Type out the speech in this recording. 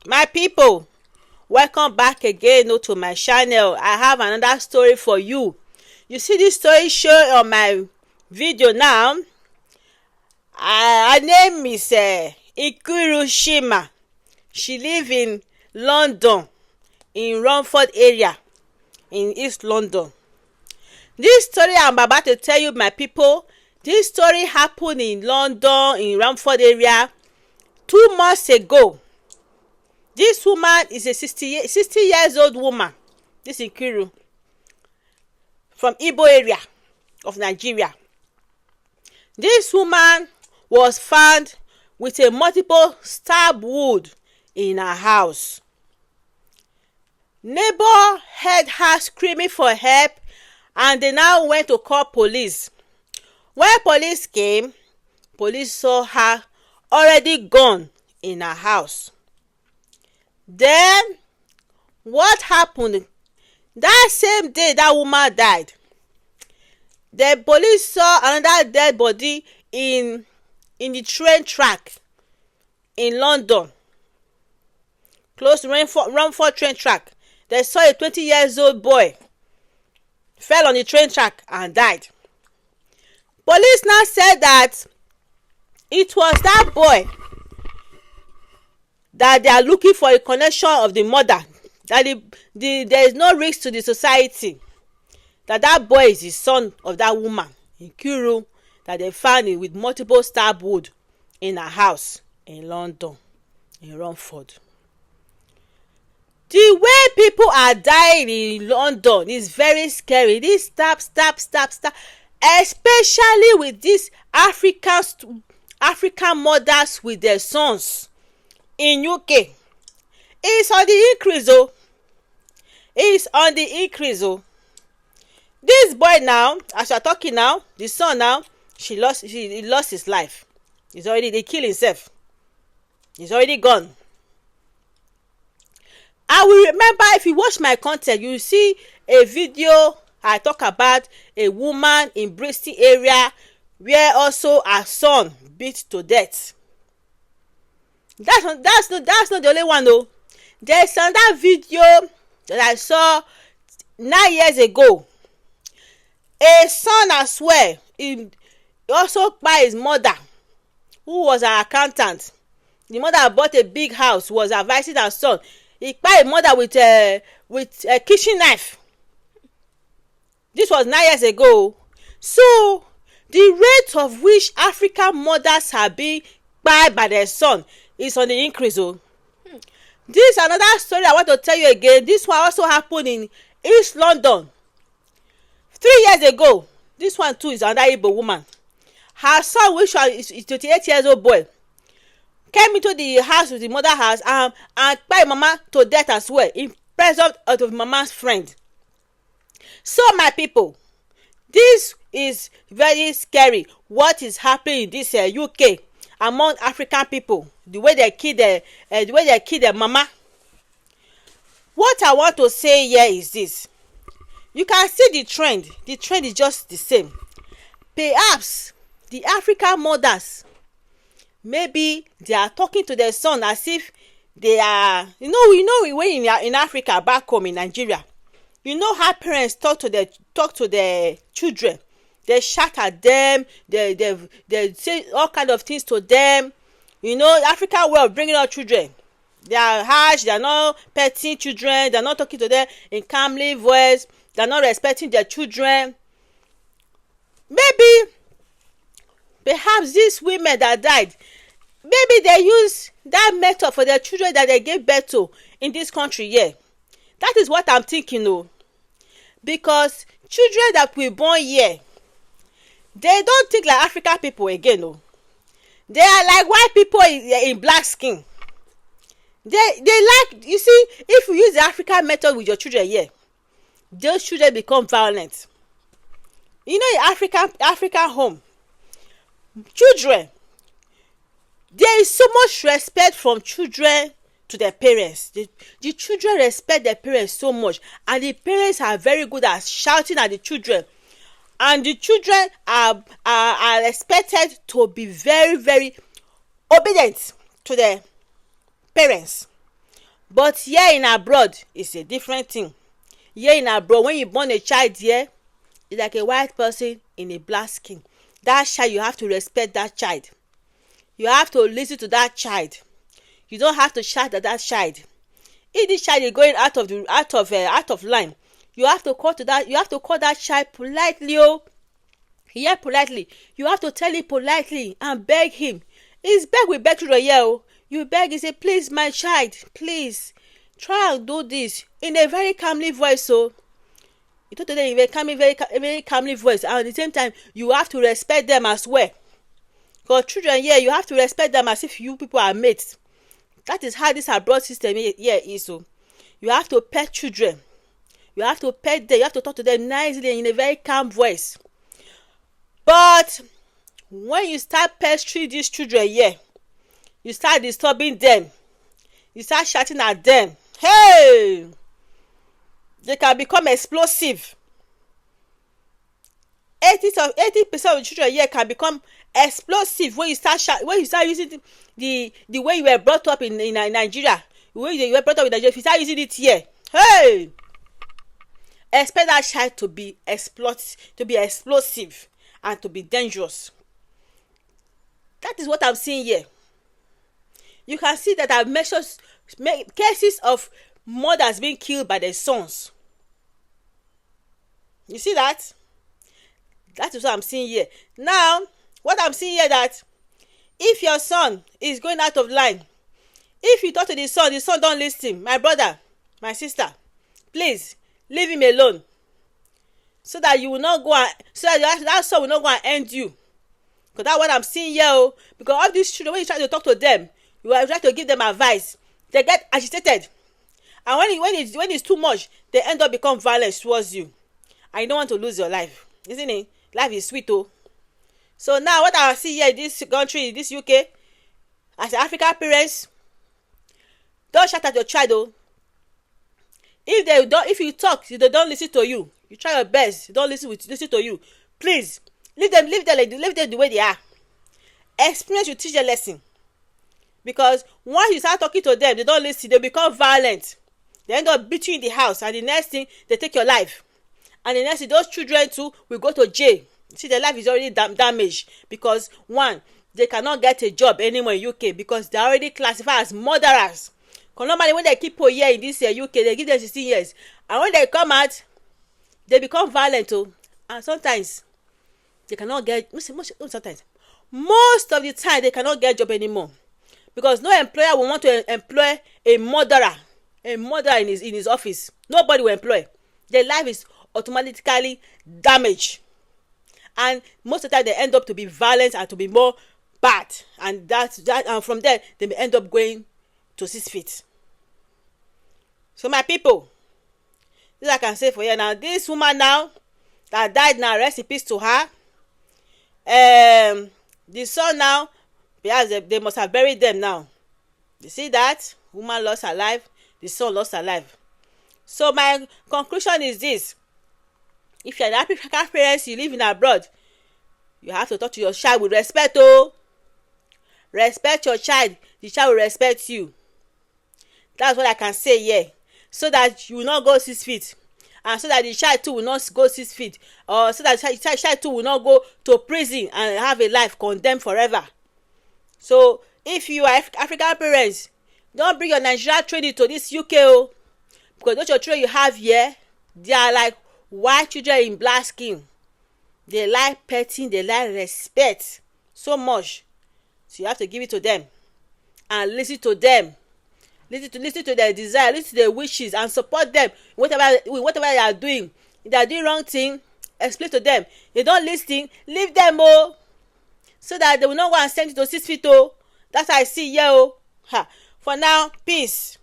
My people, welcome back again to my channel. I have another story for you. You see this story show on my video now. Her name is Shima. She live in London, in Romford area, in East London. This story I'm about to tell you, my people, this story happened in London, in Romford area 2 months ago. This woman is a 60 years old woman. This is Nkiru, from Igbo area of Nigeria. This woman was found with a multiple stab wound in her house. Neighbor heard her screaming for help and they now went to call police. When police came, police saw her already gone in her house. Then what happened? That same day that woman died, the police saw another dead body in the train track in London, close to Romford train track. They saw a 20 years old boy fell on the train track and died. Police now said that it was that boy that they are looking for a connection of the mother, that there is no risk to the society, that boy is the son of that woman Nkiru, that they found it with multiple stab wound in her house in London, in Romford. The way people are dying in London is very scary. This stab, especially with these African mothers with their sons in UK. It's on the increase, oh. It's on the increase, oh. This boy now, as we are talking now, the son now, he lost his life. They killed himself. He's already gone. I will remember, if you watch my content, you will see a video I talk about a woman in Bristol area where also her son beat to death. That's not the only one though. There's another video that I saw 9 years ago. A son as well, he also by his mother, who was an accountant. The mother bought a big house, was advising her son. He kpai his mother with a kitchen knife. This was 9 years ago. So the rate of which African mothers are being kpai by their son is on the increase. Oh. This is another story I want to tell you again. This one also happened in East London 3 years ago. This one too is another Igbo woman. Her son, which is 28 years old boy, came into the house with the mother house and kpai mama to death as well, in presence of mama's friend. So my people, this is very scary. What is happening in this UK among African people? The way they kill their mama. What I want to say here is this: you can see the trend. The trend is just the same. Perhaps the African mothers, maybe they are talking to their son as if they are, you know when in Africa, back home in Nigeria, you know how parents talk to their children. They shout at them, they say all kind of things to them. You know, African way of bringing up children. They are harsh, they are not petting children, they are not talking to them in calmly voice, they are not respecting their children. Maybe perhaps these women that died, maybe they use that method for their children that they gave birth to in this country here. That is what I'm thinking, oh. Because children that we born here, they don't think like African people again, oh. They are like white people in black skin. They like, you see, if you use the African method with your children here, those children become violent. You know, in African home, children, there is so much respect from children to their parents. The children respect their parents so much, and the parents are very good at shouting at the children, and the children are expected to be very, very obedient to their parents. But here in abroad is a different thing. Here in abroad, when you born a child here, it's like a white person in a black skin. That child, you have to respect that child. You have to listen to that child. You don't have to shout at that child. If this child is going out of line, you have to call to that. You have to call that child politely. Oh, yeah, politely. You have to tell him politely and beg him. It's beg with beg children here. Oh, you beg and say, please, my child, please, try and do this in a very calmly voice. So you talk to them in a very calmly voice, and at the same time, you have to respect them as well. Because children here, you have to respect them as if you people are mates. That is how this abroad system here is. So you have to pet children. You have to pet them. You have to talk to them nicely and in a very calm voice. But when you start pestering these children here, you start disturbing them, you start shouting at them, hey, they can become explosive. 80% of children here can become explosive when you start using the way you were brought up in Nigeria. The way you were brought up in Nigeria, if you start using it here, hey, expect that child to be explosive and to be dangerous. That is what I'm seeing here. You can see that I've measured cases of mothers being killed by their sons. You see that? That is what I'm seeing here. Now, what I'm seeing here, that if your son is going out of line, if you talk to the son don't listen, my brother, my sister, please leave him alone, so that you will not go and, so that son will not go and end you. Because that's what I'm seeing here. Oh, because all these children, when you try to talk to them, you are trying to give them advice, they get agitated, and when it's too much, they end up become violent towards you, and you don't want to lose your life, isn't it? Life is sweet. Oh, so now what I see here in this country, in this UK, as African parents, don't shout at your child. Oh, if you talk, they don't listen to you, you try your best, they don't listen to you, please leave them the way they are. Experience will teach them lesson. Because once you start talking to them, they don't listen, they become violent, they end up beating you in the house, and the next thing, they take your life, and the next thing, those children too will go to jail. See, their life is already damaged, because one, they cannot get a job anymore in UK, because they are already classified as murderers. Because normally when they keep people here in this UK, they give them 16 years, and when they come out, they become violent too. And sometimes they cannot get, most of the time, they cannot get a job anymore, because no employer will want to employ a murderer in his office. Nobody will employ. Their life is automatically damaged, and most of the time they end up to be violent and to be more bad, and and from there they may end up going to 6 feet. So my people, this I can say for you now. This woman now that died, now rest in peace to her. The son now, because they must have buried them now. You see that? Woman lost her life, the son lost her life. So my conclusion is this: if you're an African parents, you live in abroad, you have to talk to your child with respect. Oh, respect your child, the child will respect you. That's what I can say here, so that you will not go 6 feet, and so that the child too will not go 6 feet, or so that the child too will not go to prison and have a life condemned forever. So if you are African parents, don't bring your Nigerian training to this UK. Oh, because those your children you have here, they are like white children in black skin. They like petting, they like respect so much. So you have to give it to them and listen to them. Listen to their desire, listen to their wishes, and support them whatever they are doing. If they are doing wrong thing, explain to them. If they don't listen, leave them. Oh, so that they will not go and send you to 6 feet. Oh, that's how I see. Yeah. Oh, ha. For now, peace.